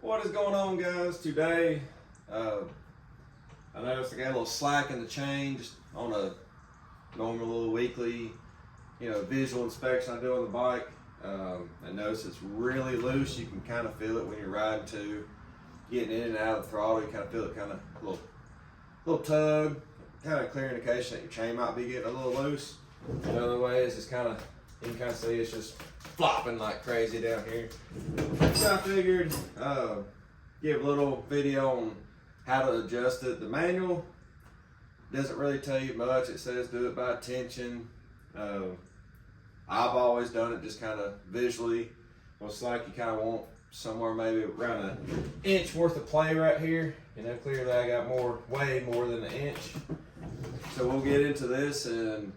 What is going on, guys? Today, I noticed I got a little slack in the chain just on a normal little weekly, visual inspection I do on the bike. I notice it's really loose. You can kind of feel it when you're riding too, getting in and out of the throttle. You kind of feel it, kind of little tug, kind of clear indication that your chain might be getting a little loose. Another way is just you can kind of see it's just flopping like crazy down here. So I figured give a little video on how to adjust it. The manual doesn't really tell you much. It says do it by tension. I've always done it just kind of visually. Well, it's like you kind of want somewhere maybe around an inch worth of play right here. Clearly I got way more than an inch. So we'll get into this and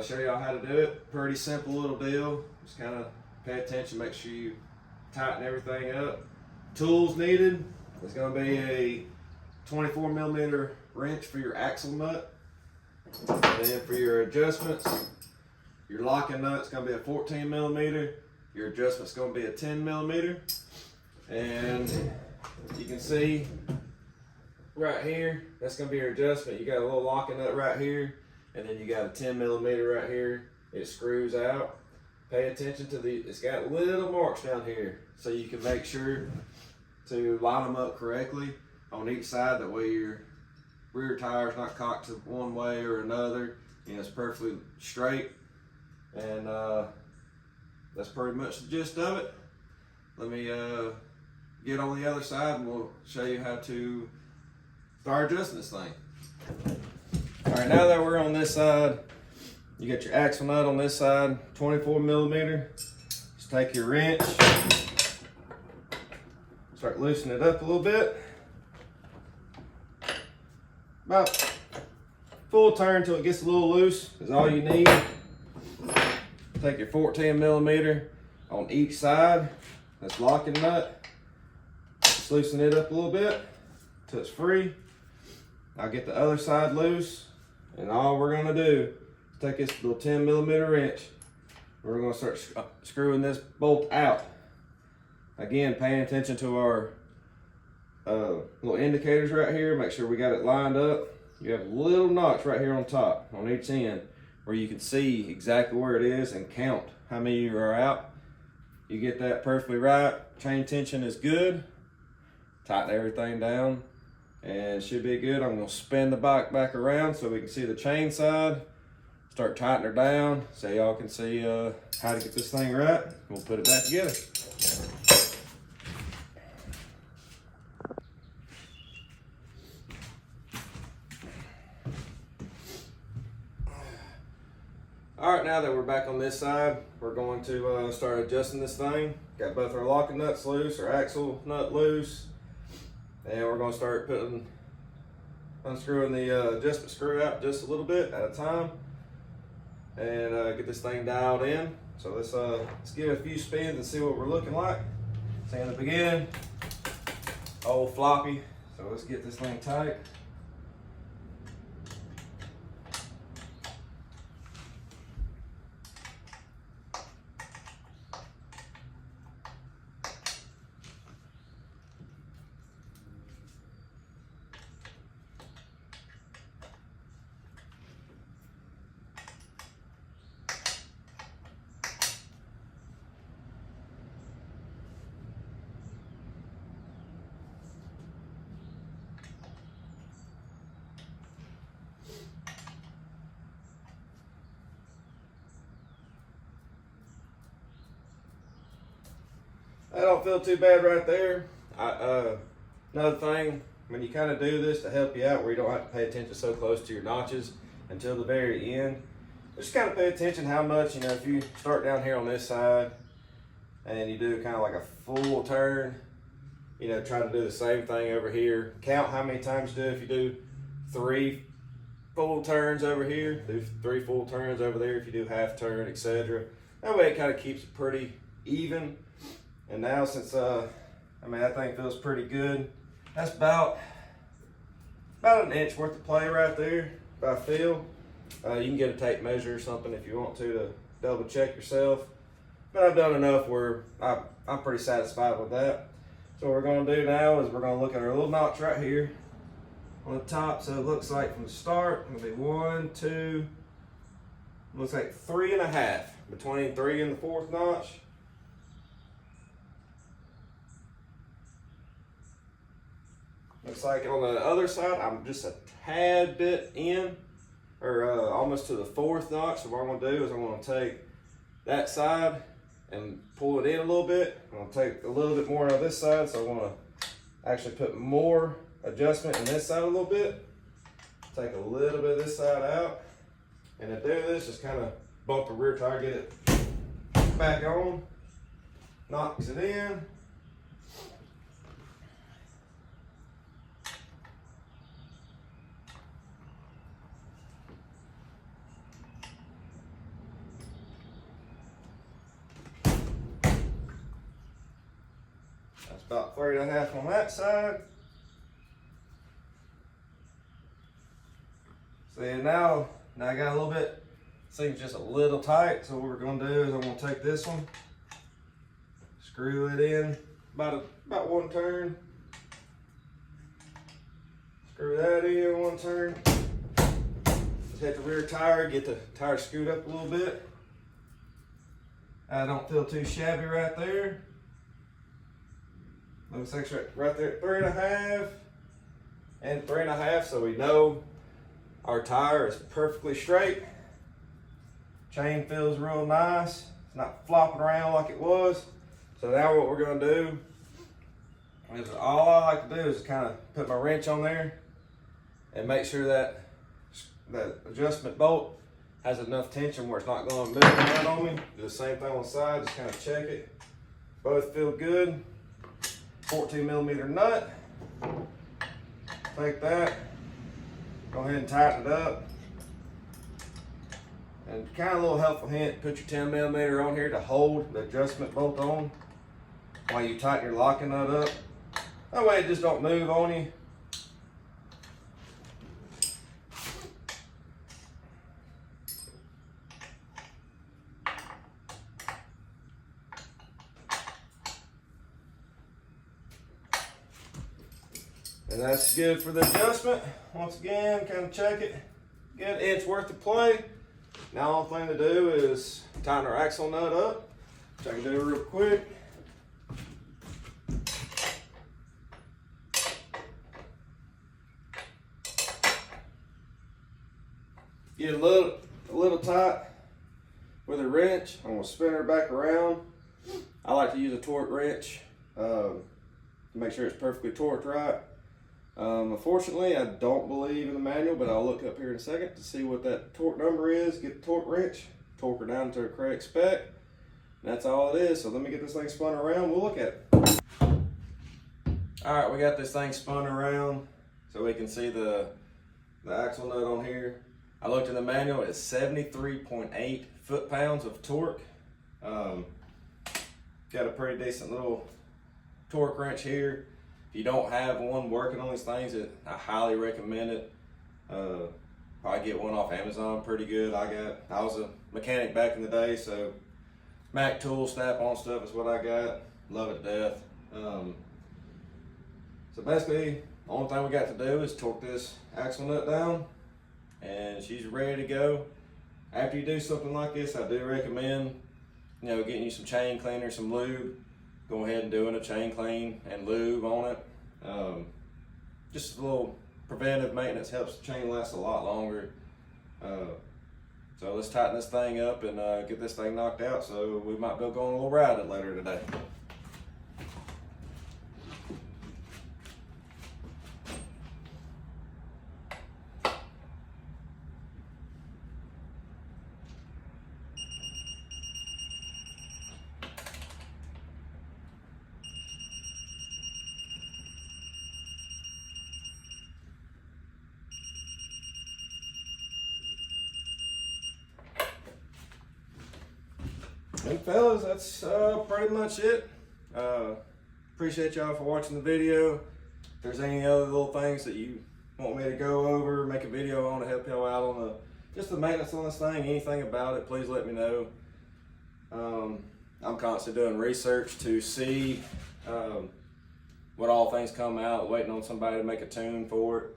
show y'all how to do it. Pretty simple little deal. Just kind of pay attention, make sure you tighten everything up. Tools needed. There's going to be a 24mm wrench for your axle nut. And then for your adjustments, your locking nut's going to be a 14mm. Your adjustment's going to be a 10mm. And you can see right here, that's going to be your adjustment. You got a little locking nut right here, and then you got a 10mm right here. It screws out. Pay attention to it's got little marks down here, so you can make sure to line them up correctly on each side. That way your rear tire's not cocked to one way or another. It's perfectly straight. And that's pretty much the gist of it. Let me get on the other side and we'll show you how to start adjusting this thing. All right, now that we're on this side, you got your axle nut on this side, 24mm. Just take your wrench, start loosening it up a little bit. About full turn until it gets a little loose is all you need. Take your 14mm on each side. That's locking nut. Just loosen it up a little bit until it's free. I'll get the other side loose, and all we're gonna do is take this little 10mm wrench. We're gonna start screwing this bolt out. Again, paying attention to our little indicators right here. Make sure we got it lined up. You have a little notch right here on top, on each end, where you can see exactly where it is and count how many you are out. You get that perfectly right. Chain tension is good. Tighten everything down and it should be good. I'm gonna spin the bike back around so we can see the chain side. Start tightening her down so y'all can see how to get this thing right. We'll put it back together. All right, now that we're back on this side, we're going to start adjusting this thing. Got both our locking nuts loose, our axle nut loose, and we're going to start unscrewing the adjustment screw out just a little bit at a time, and get this thing dialed in. So let's give it a few spins and see what we're looking like. See, in the beginning, old floppy. So let's get this thing tight. That don't feel too bad right there. Another thing, when you kind of do this to help you out where you don't have to pay attention so close to your notches until the very end, just kind of pay attention how much, if you start down here on this side and you do kind of like a full turn, try to do the same thing over here. Count how many times you do. If you do 3 full turns over here, do 3 full turns over there if you do half turn, etc. That way it kind of keeps it pretty even. And now since, that thing feels pretty good. That's about an inch worth of play right there, I feel. You can get a tape measure or something if you want to double check yourself. But I've done enough where I'm pretty satisfied with that. So what we're going to do now is we're going to look at our little notch right here on the top. So it looks like from the start, it's going to be 1, 2, looks like 3.5 between 3 and the 4th notch. Looks like on the other side, I'm just a tad bit in, or almost to the 4th notch. So what I'm going to do is I'm going to take that side and pull it in a little bit. I'm going to take a little bit more on this side, so I'm going to actually put more adjustment in this side a little bit. Take a little bit of this side out, and to do this, just kind of bump the rear tire, get it back on, knocks it in. That's about 3.5 on that side. See, now I got a little bit, seems just a little tight. So what we're going to do is I'm going to take this one, screw it in about 1 turn, screw that in 1 turn. Just hit the rear tire, get the tire screwed up a little bit. I don't feel too shabby right there. Looks like right there at 3.5 and 3.5, so we know our tire is perfectly straight. Chain feels real nice. It's not flopping around like it was. So now what we're going to do is, all I like to do is kind of put my wrench on there and make sure that that adjustment bolt has enough tension where it's not going to move around on me. Do the same thing on the side, just kind of check it. Both feel good. 14mm nut. Take that, go ahead and tighten it up. And kind of a little helpful hint, put your 10mm on here to hold the adjustment bolt on while you tighten your locking nut up. That way it just don't move on you. And that's good for the adjustment. Once again, kind of check it. Get 1 inch worth of play. Now the only thing to do is tighten our axle nut up, which I can do real quick. Get a little tight with a wrench. I'm gonna spin her back around. I like to use a torque wrench to make sure it's perfectly torqued right. Unfortunately, I don't believe in the manual, but I'll look up here in a second to see what that torque number is. Get the torque wrench, torque her down to a correct spec. And that's all it is. So let me get this thing spun around. We'll look at it. All right, we got this thing spun around so we can see the axle nut on here. I looked in the manual. It's 73.8 foot-pounds of torque. Got a pretty decent little torque wrench here. If you don't have one working on these things, I highly recommend it. Probably get one off Amazon, pretty good. I was a mechanic back in the day, so Mac tool snap-on stuff is what I got. Love it to death. So basically, the only thing we got to do is torque this axle nut down, and she's ready to go. After you do something like this, I do recommend, getting you some chain cleaner, some lube. Go ahead and doing a chain clean and lube on it. Just a little preventive maintenance helps the chain last a lot longer. So let's tighten this thing up and get this thing knocked out, so we might be going a little ride it later today. And fellas, that's pretty much it. Appreciate y'all for watching the video. If there's any other little things that you want me to go over, make a video on to help y'all out on just the maintenance on this thing, anything about it, please let me know. I'm constantly doing research to see what all things come out, waiting on somebody to make a tune for it.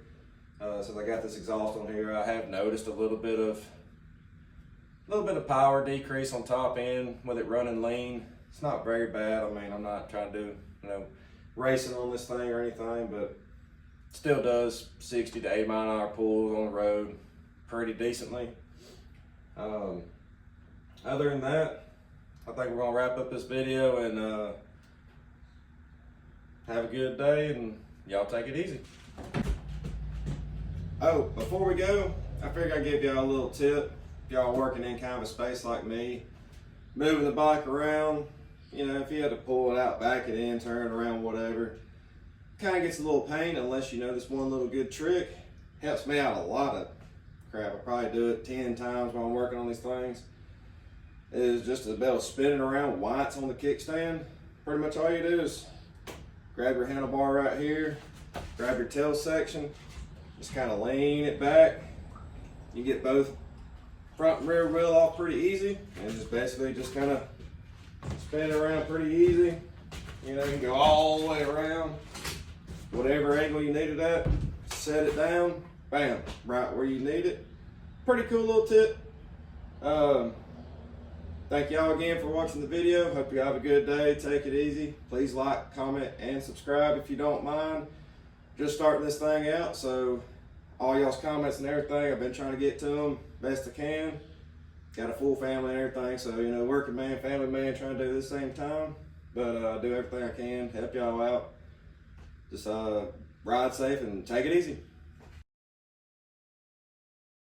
Since I got this exhaust on here, I have noticed a little bit of power decrease on top end with it running lean. It's not very bad. I mean, I'm not trying to do, racing on this thing or anything, but still does 60 to 80 mile an hour pulls on the road pretty decently. Other than that, I think we're gonna wrap up this video and have a good day, and y'all take it easy. Oh, before we go, I figured I'd give y'all a little tip. If y'all working in kind of a space like me, moving the bike around, if you had to pull it out, back it in, turn it around, whatever, kind of gets a little pain unless you know this one little good trick. Helps me out a lot of crap. I probably do it 10 times while I'm working on these things. Is just to be able to spin it around while it's on the kickstand. Pretty much all you do is grab your handlebar right here, grab your tail section, just kind of lean it back. You get both front and rear wheel off pretty easy, and just basically just kind of spin it around pretty easy. You can go all the way around, whatever angle you need it at, set it down, bam, right where you need it. Pretty cool little tip. Thank y'all again for watching the video. Hope you have a good day. Take it easy. Please like, comment, and subscribe if you don't mind. Just starting this thing out, so all y'all's comments and everything, I've been trying to get to them best I can. Got a full family and everything, so working man, family man, trying to do this same time. But I do everything I can to help y'all out. Just ride safe and take it easy.